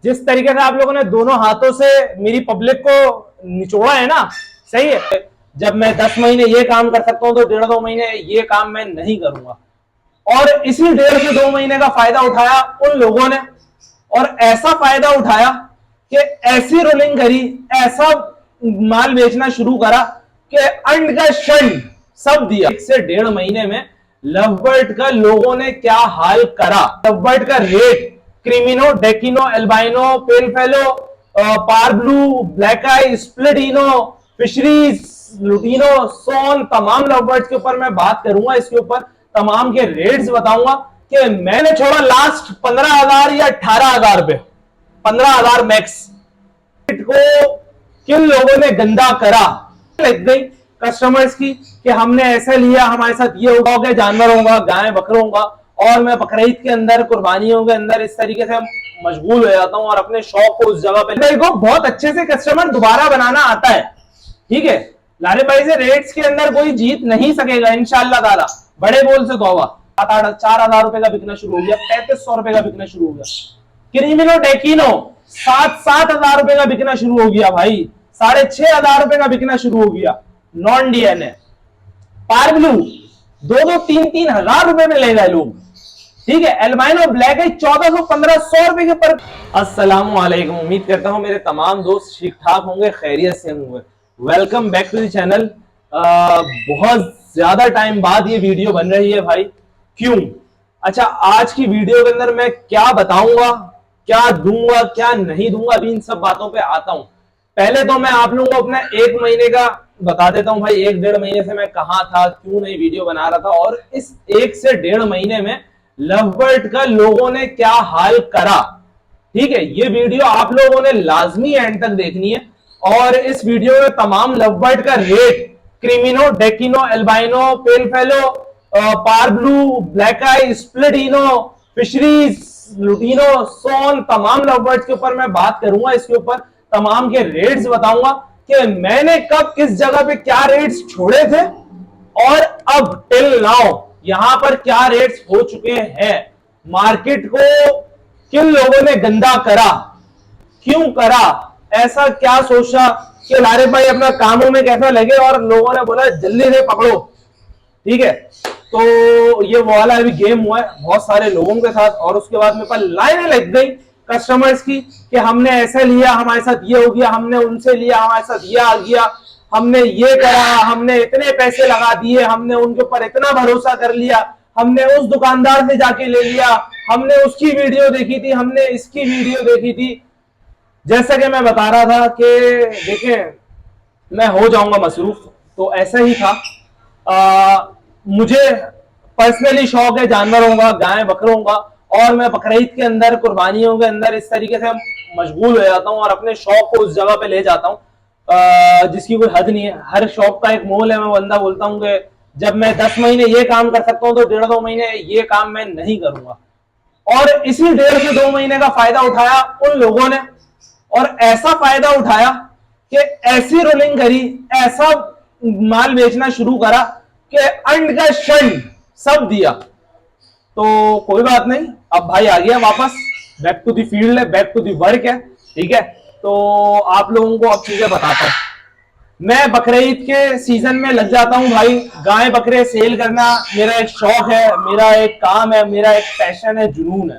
जिस तरीके से आप लोगों ने दोनों हाथों से मेरी पब्लिक को निचोड़ा है ना, सही है। जब मैं 10 महीने ये काम कर सकता हूं तो 1.5-2 महीने ये काम मैं नहीं करूंगा। और इसी 1.5 से 2 महीने का फायदा उठाया उन लोगों ने, और ऐसा फायदा उठाया कि ऐसी रोलिंग करी, ऐसा माल बेचना शुरू करा कि अंड का शंड सब दिया। 1 से 1.5 महीने में लवबर्ड का लोगों ने क्या हाल करा। लवबर्ड का rate creamino, decino, albino, pale fallow, parblue, black eye, splitino, fischeri's, lutino, सोन, तमाम लवबर्ड्स के ऊपर मैं बात करूंगा। इसके ऊपर तमाम के रेट्स बताऊंगा कि मैंने छोड़ा लास्ट 15,000 या 18,000 रुपए, 15,000 मैक्स को किन लोगों ने गंदा करा। लग गई कस्टमर्स की कि हमने ऐसे लिया, हमारे साथ ये होगा, जानवर होगा, गाय बकरों होगा, और मैं बकरीद के अंदर, कुर्बानियों के अंदर इस तरीके से मशगूल हो जाता हूं और अपने शौक को उस जगह पे, मेरे को बहुत अच्छे से कस्टमर दोबारा बनाना आता है। ठीक है, लारे भाई से रेट्स के अंदर कोई जीत नहीं सकेगा इंशाअल्लाह ताला। बड़े बोल से तौबा। 4,000 रुपए का बिकना शुरू हो गया, 3,500 रुपए का बिकना शुरू हो गया। क्रिमिनो, डेकिनो 7,000 रुपए का बिकना शुरू हो गया भाई, 6,500 रुपए का बिकना शुरू हो गया। नॉन डीएनए पारब्लू 2-3 हजार रुपए में ले गए लोग। ठीक है, एल्बाइनो ब्लैक है 1,400-1,500 रुपए के पर। अस्सलाम वालेकुम, उम्मीद करता हूं मेरे तमाम दोस्त ठीक ठाक होंगे, खैरियत से होंगे। Welcome back to the channel. बहुत ज्यादा टाइम बाद ये वीडियो बन रही है भाई। क्यों? अच्छा, आज की वीडियो के अंदर मैं क्या बताऊंगा, क्या दूंगा, क्या नहीं दूंगा, अभी इन सब बातों पे आता हूं। पहले तो मैं आप लोगों को अपना 1 महीने का बता देता हूं भाई। 1-1.5 महीने से मैं कहां था, क्यों नहीं वीडियो बना रहा था, और इस 1 से 1.5 महीने में लवबर्ड का लोगों ने क्या हाल करा। ठीक है, ये वीडियो आप लोगों ने लाजमी एंड तक देखनी है। और इस वीडियो में तमाम लवबर्ड का rate creamino, decino, albino, pale fallow, parblue, black eye, splitino, fischeri's, lutino, सोन, तमाम लवबर्ड्स के ऊपर मैं बात करूंगा। इसके ऊपर तमाम के रेट्स बताऊंगा कि मैंने कब किस जगह पे क्या रेट्स छोड़े थे और अब टिल नाउ यहां पर क्या रेट्स हो चुके हैं। मार्केट को किन लोगों ने गंदा करा, क्यों करा, ऐसा क्या सोचा कि लारे भाई अपना कामों में कैसा लगे, और लोगों ने बोला जल्दी से पकड़ो। ठीक है, तो ये वो वाला अभी गेम हुआ है बहुत सारे लोगों के साथ, और उसके बाद मेरे पास लाइनें लग गई कस्टमर्स की कि हमने ऐसे लिया, हमारे साथ ये हो गया, हमने उनसे लिया, हमारे साथ ये आ गया, हमने ये करा, हमने इतने पैसे लगा दिए, हमने उनके ऊपर इतना भरोसा कर लिया, हमने उस दुकानदार से जाके ले लिया, हमने उसकी वीडियो देखी थी, हमने इसकी वीडियो देखी थी। जैसा कि मैं बता रहा था कि देखें, मैं हो जाऊंगा मसरूफ, तो ऐसा ही था। मुझे पर्सनली शौक है जानवरों का, गाय बकरों का, और मैं बकरीद के अंदर, कुर्बानियों के अंदर इस तरीके से मशगूल हो जाता हूँ और अपने शौक को उस जगह पे ले जाता हूँ जिसकी कोई हद नहीं है। हर शौक का एक मोल है। मैं बंदा बोलता हूँ कि जब मैं 10 महीने ये काम कर सकता हूँ तो 1.5-2 महीने ये काम मैं नहीं करूंगा। और इसी 1.5 से 2 महीने का फायदा उठाया उन लोगों ने, और ऐसा फायदा उठाया कि ऐसी रोलिंग करी, ऐसा माल बेचना शुरू करा कि अंड का शंड सब दिया। तो कोई बात नहीं, अब भाई आ गया वापस, बैक टू दी फील्ड है, बैक टू दी वर्क है। ठीक है, तो आप लोगों को अब चीजें बताता हूं। मैं बकरीद के सीजन में लग जाता हूं भाई। गाय बकरे सेल करना मेरा एक शौक है, मेरा एक काम है, मेरा एक पैशन है, जुनून है।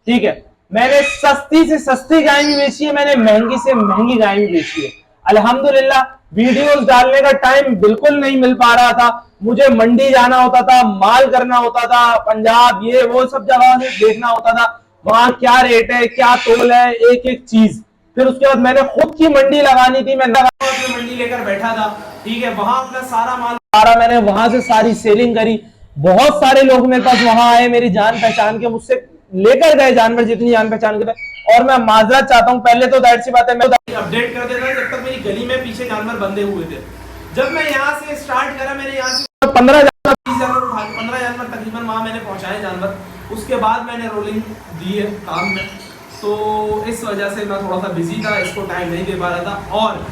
ठीक है, मैंने सस्ती से सस्ती गाय भी बेची है, मैंने महंगी से महंगी गाय भी बेची है। अल्हम्दुलिल्लाह वीडियोस डालने का टाइम बिल्कुल नहीं मिल पा रहा था, मुझे मंडी जाना होता था, माल करना होता था, पंजाब ये वो सब जगह से देखना होता था, वहां क्या रेट है, क्या तोल है, एक एक चीज। फिर उसके बाद मैंने खुद की मंडी लगानी थी, मैं मंडी लेकर बैठा था। ठीक है, वहां अपना सारा माल मैंने वहां से सारी सेलिंग करी। बहुत सारे लोग मेरे पास वहां आए, मेरी जान पहचान के मुझसे लेकर गए जानवर, जितनी जान पहचान के थे। और मैं माजरत चाहता हूँ, पहले तो दैट सी बात है, मैं अपडेट कर देता जब तक मेरी गली में पीछे जानवर बंधे हुए थे। जब मैं यहाँ से स्टार्ट करा, मैंने यहाँ से 15 जानवर, 20 जानवर उठा, 15 जानवर तकरीबन वहां मैंने पहुंचाए जानवर। उसके बाद मैंने रोलिंग दी है काम में, तो इस वजह से मैं थोड़ा सा बिजी था, इसको टाइम नहीं दे पा रहा था। और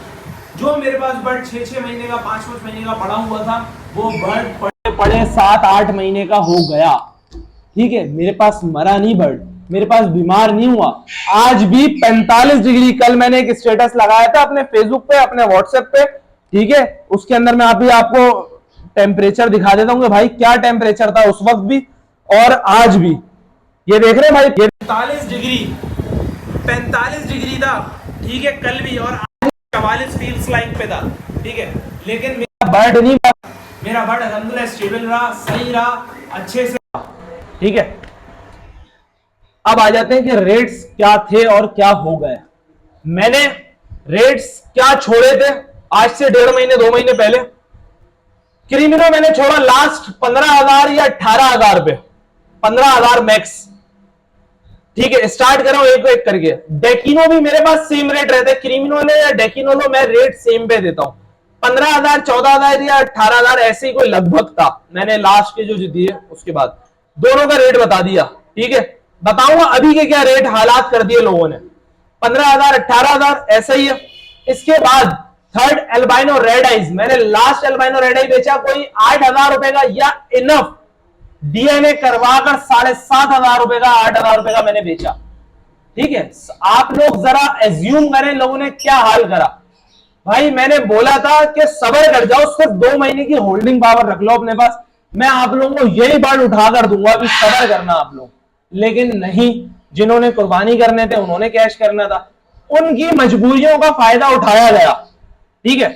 जो मेरे पास बर्ड 6-6 महीने का, 5-5 महीने का पड़ा हुआ था, वो बर्ड पड़े 7-8 महीने का हो गया। ठीक है, मेरे पास मरा नहीं बर्ड, मेरे पास बीमार नहीं हुआ। आज भी 45 डिग्री, कल मैंने एक स्टेटस लगाया था अपने फेसबुक पे, अपने व्हाट्सएप पे, ठीक है, उसके अंदर मैं अभी आपको टेम्परेचर दिखा देता हूँ कि भाई क्या टेम्परेचर था उस वक्त भी और आज भी। ये देख रहे हैं भाई, ये 45 डिग्री था, ठीक है, कल भी, और आज 44 फील्स लाइक पे था, ठीक है। लेकिन मेरा बर्ड नहीं, मेरा बर्ड अल्हम्दुलिल्लाह स्टेबल रहा, सही रहा, अच्छे से, ठीक है। अब आ जाते हैं कि रेट्स क्या थे और क्या हो गए। मैंने रेट्स क्या छोड़े थे आज से 1.5 महीने 2 महीने पहले। क्रिमिनो मैंने छोड़ा लास्ट 15,000 या 18,000 पे, 15,000 मैक्स, ठीक है। स्टार्ट कर रहा हूं एक एक करके। डेकिनो भी मेरे पास सेम रेट रहता है, क्रिमिनो ले या डेकिनो लो, मैं रेट सेम पे देता हूं। 15,000 14,000 या 18,000 ऐसे ही कोई लगभग था। मैंने लास्ट के जो दिए उसके बाद दोनों का रेट बता दिया, ठीक है। बताऊंगा अभी के क्या रेट हालात कर दिए लोगों ने, 15,000 18,000 ऐसा ही है। इसके बाद थर्ड एल्बाइनो रेड आइज, मैंने लास्ट एल्बाइनो रेड आई बेचा कोई 8,000 रुपए का, या इनफ डीएनए करवाकर 7,500 रुपए का, 8,000 रुपए का मैंने बेचा, ठीक है। आप लोग जरा एज्यूम करें लोगों ने क्या हाल करा। भाई मैंने बोला था कि सबर कर जाओ, सिर्फ 2 महीने की होल्डिंग पावर रख लो अपने पास, मैं आप लोगों को यही बात उठाकर दूंगा कि सबर करना आप लोग। लेकिन नहीं, जिन्होंने कुर्बानी करने थे उन्होंने कैश करना था, उनकी मजबूरियों का फायदा उठाया गया, ठीक है।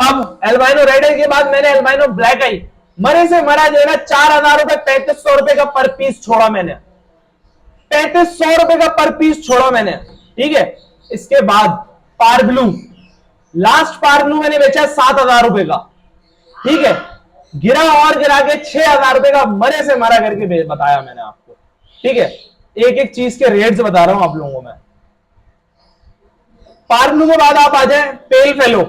अब एल्बाइनो रेड आई के बाद मैंने एल्बाइनो ब्लैक आई, मरे से मरा जो है ना 4,000 रुपए, 3,500 रुपए का पर पीस छोड़ा मैंने, 3,500 रुपए का पर पीस छोड़ा मैंने, ठीक है। इसके बाद पार ब्लू, लास्ट पार ब्लू मैंने बेचा 7,000 रुपए का, ठीक है। गिरा और गिरा के 6,000 रुपए का मरे से मरा करके बताया मैंने आपको, ठीक है। एक एक चीज के रेट्स बता रहा हूं आप लोगों को मैं। पार ब्लू के बाद आप आ जाए पेल फेलो,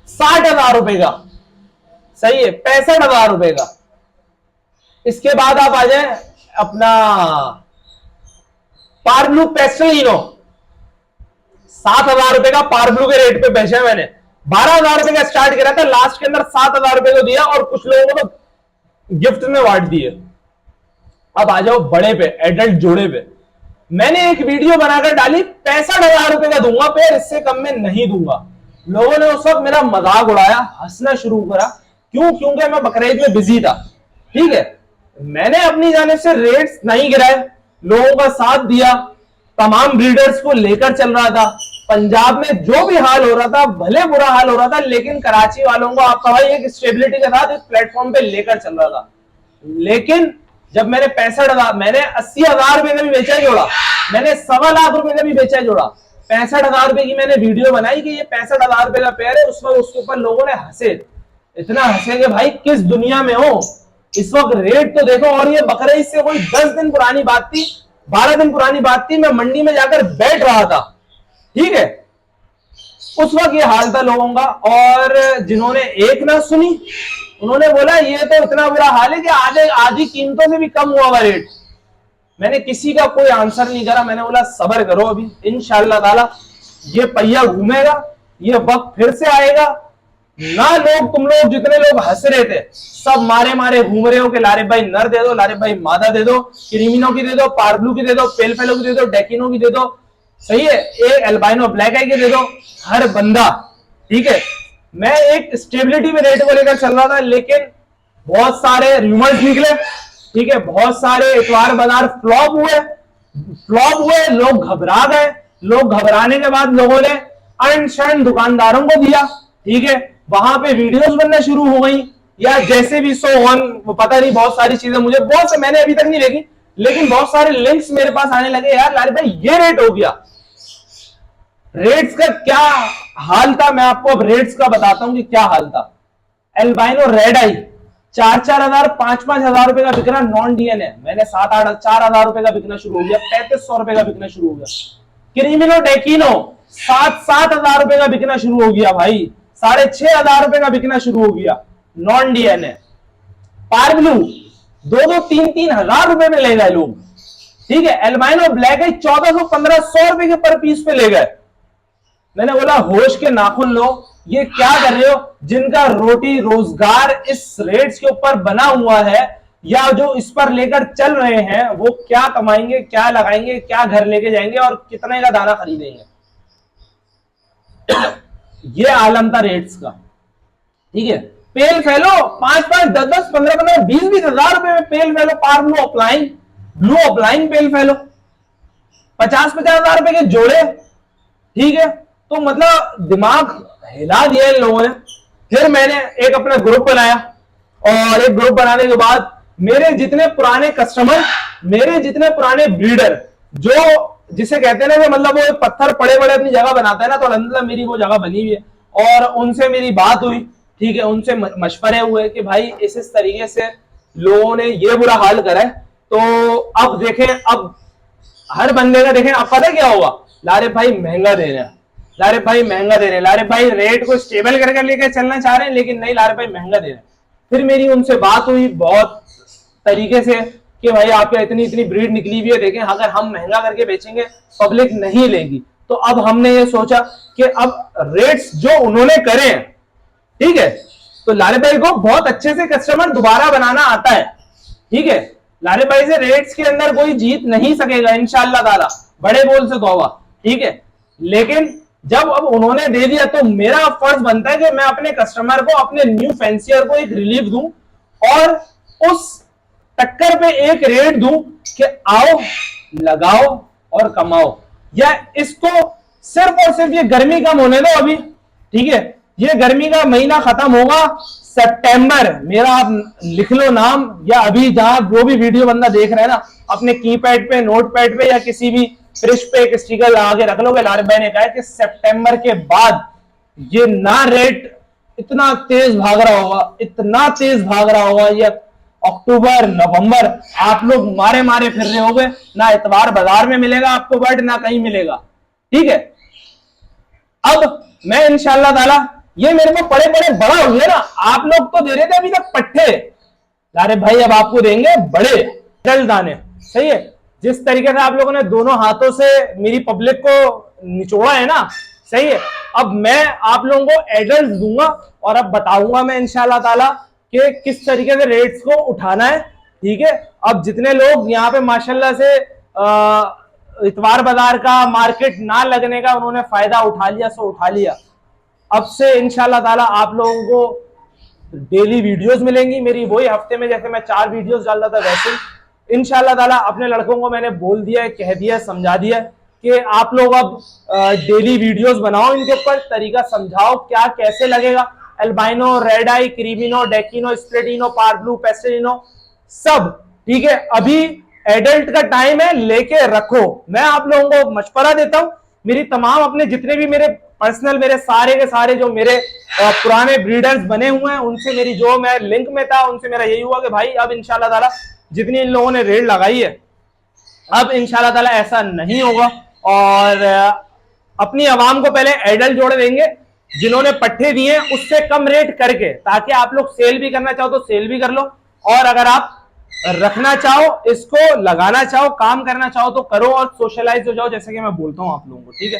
60,000 रुपए का, सही है, 65,000 रुपए का। इसके बाद आप आ जाए अपना पार ब्लू पेस्टलिनो, 7,000 रुपए का पार ब्लू के रेट पे बेचा मैंने, 12,000 रुपए का स्टार्ट किया था, लास्ट के अंदर 7,000 रुपए को दिया और कुछ लोगों को तो गिफ्ट में बांट दिए। अब आ जाओ बड़े पे, एडल्ट जोड़े पे, मैंने एक वीडियो बनाकर डाली 65,000 रुपए का दूंगा पे, इससे कम में नहीं दूंगा। लोगों ने उस वक्त मेरा मजाक उड़ाया, हंसना शुरू करा, क्यों? क्योंकि मैं बकरीद में बिजी था, ठीक है। मैंने अपनी जानिब से रेट्स नहीं गिराए, लोगों का साथ दिया, तमाम ब्रीडर्स को लेकर चल रहा था। पंजाब में जो भी हाल हो रहा था, भले बुरा हाल हो रहा था, लेकिन कराची वालों को आपका भाई एक स्टेबिलिटी के साथ इस प्लेटफॉर्म पे लेकर चल रहा था। लेकिन जब मैंने 65,000, मैंने 80,000 रुपए का भी बेचा जोड़ा, मैंने 1.25 लाख रुपए का भी बेचा जोड़ा, 65,000 रुपए की मैंने वीडियो बनाई कि ये 65,000 रुपए का पेयर है। उस वक्त उसके ऊपर लोगों ने हंसे, इतना हंसेंगे भाई किस दुनिया में हो, इस वक्त रेट तो देखो। और ये बकरीद से कोई 10 दिन पुरानी बात थी, 12 दिन पुरानी बात थी, मैं मंडी में जाकर बैठ रहा था, ठीक है। उस वक्त ये हाल था लोगों का, और जिन्होंने एक ना सुनी उन्होंने बोला ये तो इतना बुरा हाल है कि आधी कीमतों से भी कम हुआ हुआ रेट। मैंने किसी का कोई आंसर नहीं करा, मैंने बोला सबर करो, अभी इंशाअल्लाह ताला ये पहिया घूमेगा, ये वक्त फिर से आएगा ना। लोग, तुम लोग जितने लोग हंस रहे थे, सब मारे मारे घूम रहे हो कि लारिफ भाई नर दे दो, लारिफ भाई मादा दे दो, क्रीमिनो की दे दो, पार्ब्लू की दे दो, पेल फेलो की दे दो, डेकिनो की दे दो, सही है, एक एल्बाइनो ब्लैक आई की दे दो, हर बंदा, ठीक है। मैं एक स्टेबिलिटी में रेट को लेकर चल रहा था, लेकिन बहुत सारे रूमर्स निकले, ठीक है, बहुत सारे इतवार बाजार फ्लॉप हुए, लोग घबरा गए। लोग घबराने के बाद लोगों ने अनशन दुकानदारों को दिया, ठीक है, वहां पे वीडियोस बनना शुरू हो गई, या जैसे भी सो ऑन, पता नहीं, बहुत सारी चीजें मुझे, बहुत से मैंने अभी तक नहीं देखी, लेकिन बहुत सारे लिंक्स मेरे पास आने लगे, यार लारिफ भाई ये रेट हो गया। रेट्स का क्या हाल था, मैं आपको अब रेट्स का बताता हूं कि क्या हाल था। एल्बाइनो रेड आई 4,000 5,000 रुपए का बिक रहा, नॉन डीएनए, मैंने 4,000 रुपए का बिकना शुरू हो गया, 3,500 रुपए का बिकना शुरू हो गया। क्रीमिनो डेकिनो 7,000 रुपए का बिकना शुरू हो गया भाई, 6,500 रुपए का बिकना शुरू हो गया, नॉन डीएनए। पार्ब्लू 2,000-3,000 रुपए में ले गए लोग, ठीक है। एल्बाइनो ब्लैक है 1,400-1,500 रुपए के पर पीस पे ले गए। मैंने बोला होश के नाखून लो, ये क्या कर रहे हो? जिनका रोटी रोजगार इस रेट्स के ऊपर बना हुआ है, या जो इस पर लेकर चल रहे हैं वो क्या कमाएंगे, क्या लगाएंगे, क्या घर लेके जाएंगे और कितने का दाना खरीदेंगे। ये आलम था रेट्स का। ठीक है, पेल फैलो 5-5, 10-10, 15-15, 20-20 हजार रुपए में पेल फैलो, पार ब्लू ऑफलाइन पेल फैलो 50-50 हजार रुपए के जोड़े। ठीक है, तो मतलब दिमाग हिला दिया इन लोगों ने। फिर मैंने एक अपना ग्रुप बनाया और एक ग्रुप बनाने के बाद मेरे जितने पुराने कस्टमर, मेरे जितने पुराने ब्रीडर, जो जिसे कहते हैं ना कि मतलब वो पत्थर पड़े पड़े अपनी जगह बनाता है ना, तो अल्हम्दुलिल्लाह मेरी वो जगह बनी हुई है और उनसे मेरी बात हुई। ठीक है, उनसे मशवरे हुए कि भाई इस तरीके से लोगों ने ये बुरा हाल करा है, तो अब देखें, अब हर बंदे का देखें, अब पता क्या होगा, लारे भाई महंगा दे रहे हैं, लारे भाई महंगा दे रहे हैं, लारे भाई रेट को स्टेबल करके लेके चलना चाह रहे हैं, लेकिन नहीं लारे भाई महंगा दे रहे हैं। फिर मेरी उनसे बात हुई बहुत तरीके से कि भाई आपके इतनी इतनी ब्रीड निकली हुई है, देखें अगर हम महंगा करके बेचेंगे पब्लिक नहीं लेगी। तो अब हमने ये सोचा कि अब रेट्स जो उन्होंने करे हैं, ठीक है, तो लारे भाई को बहुत अच्छे से कस्टमर दोबारा बनाना आता है। ठीक है, लारे भाई से रेट्स के अंदर कोई जीत नहीं सकेगा इंशाअल्लाह ताला, बड़े बोल से तौबा। ठीक है, लेकिन जब अब उन्होंने दे दिया तो मेरा फर्ज बनता है कि मैं अपने कस्टमर को, अपने न्यू फैंसियर को एक रिलीफ दूं और उस टक्कर पे एक रेट दूं कि आओ लगाओ और कमाओ। या इसको सिर्फ और सिर्फ ये गर्मी कम होने दो अभी। ठीक है, ये गर्मी का महीना खत्म होगा सितंबर, मेरा आप लिख लो नाम, या अभी जहां जो भी वीडियो बंदा देख रहा है ना, अपने कीपैड पे, नोटपैड पे या किसी भी फ्रिज पे एक स्टिकर लगा के रख लो कि लारे भाई ने कहा है कि सितंबर के बाद ये ना रेट इतना तेज भाग रहा होगा, इतना तेज भाग रहा होगा, या अक्टूबर नवंबर आप लोग मारे मारे फिर रहे होगे, ना इतवार बाजार में मिलेगा आपको बर्ड, ना कहीं मिलेगा। ठीक है, अब मैं इंशाअल्लाह ताला, ये मेरे को पड़े पड़े बड़ा हो गया ना, आप लोग तो दे रहे थे अभी तक पट्टे, अरे भाई अब आपको देंगे बड़े डल दाने। सही है, जिस तरीके से आप लोगों ने दोनों हाथों से मेरी पब्लिक को निचोड़ा है ना, सही है, अब मैं आप लोगों को एडल्ट दूंगा और अब बताऊंगा मैं इंशाअल्लाह ताला कि किस तरीके से रेट्स को उठाना है। ठीक है, अब जितने लोग यहाँ पे माशाल्लाह से इतवार बाजार का, मार्केट ना लगने का उन्होंने फायदा उठा लिया सो उठा लिया। अब से इंशाल्लाह ताला आप लोगों को डेली वीडियोस मिलेंगी मेरी, वही हफ्ते में जैसे मैं 4 वीडियोस डाल रहा था वैसे ही इंशाल्लाह ताला। अपने लड़कों को मैंने बोल दिया है, कह दिया, समझा दिया कि आप लोग अब डेली वीडियोस बनाओ, इनके ऊपर तरीका समझाओ क्या कैसे लगेगा, अल्बाइनो, रेड आई, क्रीमिनो, डेकिनो, स्प्लेटिनो, पार्ब्लू, पेस्टेलिनो सब। ठीक है, अभी एडल्ट का टाइम है, लेके रखो। मैं आप लोगों को मशवरा देता हूं, मेरी तमाम अपने जितने भी मेरे पर्सनल, मेरे सारे के सारे जो मेरे पुराने ब्रीडर्स बने हुए हैं, उनसे मेरी जो मैं लिंक में था, उनसे मेरा यही हुआ कि भाई अब इंशाल्लाह ताला जितनी इन लोगों ने रेट लगाई है, अब इंशाल्लाह ताला ऐसा नहीं होगा और अपनी आवाम को पहले एडल्ट जोड़ देंगे, जिन्होंने पट्टे दिए उससे कम रेट करके, ताकि आप लोग सेल भी करना चाहो तो सेल भी कर लो, और अगर आप रखना चाहो, इसको लगाना चाहो, काम करना चाहो तो करो और सोशलाइज हो जाओ, जैसे कि मैं बोलता हूं आप लोगों को। ठीक है,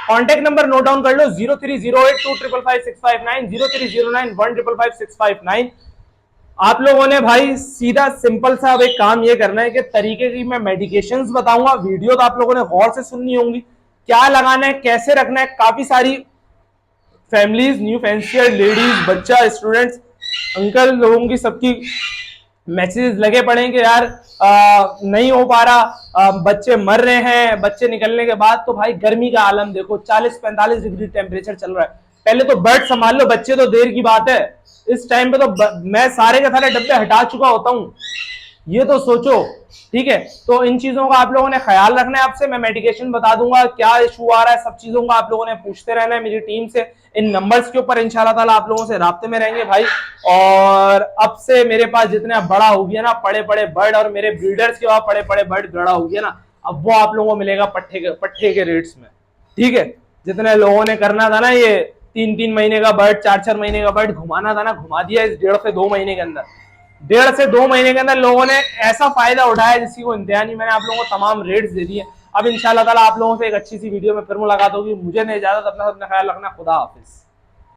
कॉन्टेक्ट नंबर नोट डाउन कर लो, 030825555659, 030915555659। आप लोगों ने भाई सीधा सिंपल सा अब एक काम ये करना है कि तरीके की मैं मेडिकेशंस बताऊंगा, वीडियो तो आप लोगों ने गौर से सुननी होंगी, क्या लगाना है, कैसे रखना है। काफी सारी फैमिलीज, न्यू फैंसियर, लेडीज, बच्चा, स्टूडेंट्स, अंकल लोगों की सबकी मैसेज लगे पड़े हैं कि यार नहीं हो पा रहा, बच्चे मर रहे हैं बच्चे निकलने के बाद। तो भाई गर्मी का आलम देखो, 40-45 डिग्री टेम्परेचर चल रहा है, पहले तो बर्ड संभाल लो, बच्चे तो देर की बात है। इस टाइम पे तो मैं सारे के सारे डब्बे हटा चुका होता हूँ, ये तो सोचो। ठीक है, तो इन चीजों का आप लोगों ने ख्याल रखना है। आपसे मैं मेडिकेशन बता दूंगा, क्या इशू आ रहा है, सब चीजों का आप लोगों ने पूछते रहना है मेरी टीम से। इन नंबर्स के ऊपर इंशाल्लाह ताला आप लोगों से राब्ते में रहेंगे भाई। और अब से मेरे पास जितना बड़ा हो गया ना पड़े पड़े बर्ड, और मेरे ब्रीडर्स के बाद पड़े पड़े बर्ड बड़ा हो गया ना, अब वो आप लोगों को मिलेगा पट्टे के रेट्स में। ठीक है, जितने लोगों ने करना था ना, ये 3-3 महीने का बर्ड, 4-4 महीने का बर्ड घुमाना था ना, घुमा दिया इस 1.5 से 2 महीने के अंदर। 1.5 से 2 महीने के अंदर लोगों ने ऐसा फायदा उठाया जिसकी को इंतहा नहीं। मैंने आप लोगों को तमाम रेट्स दे दिए। अब इंशाल्लाह ताला आप लोगों से एक अच्छी सी वीडियो में फिर मुलाकात होगी। मुझे नहीं इजाजत, अपना ख्याल रखना। खुदा हाफिज।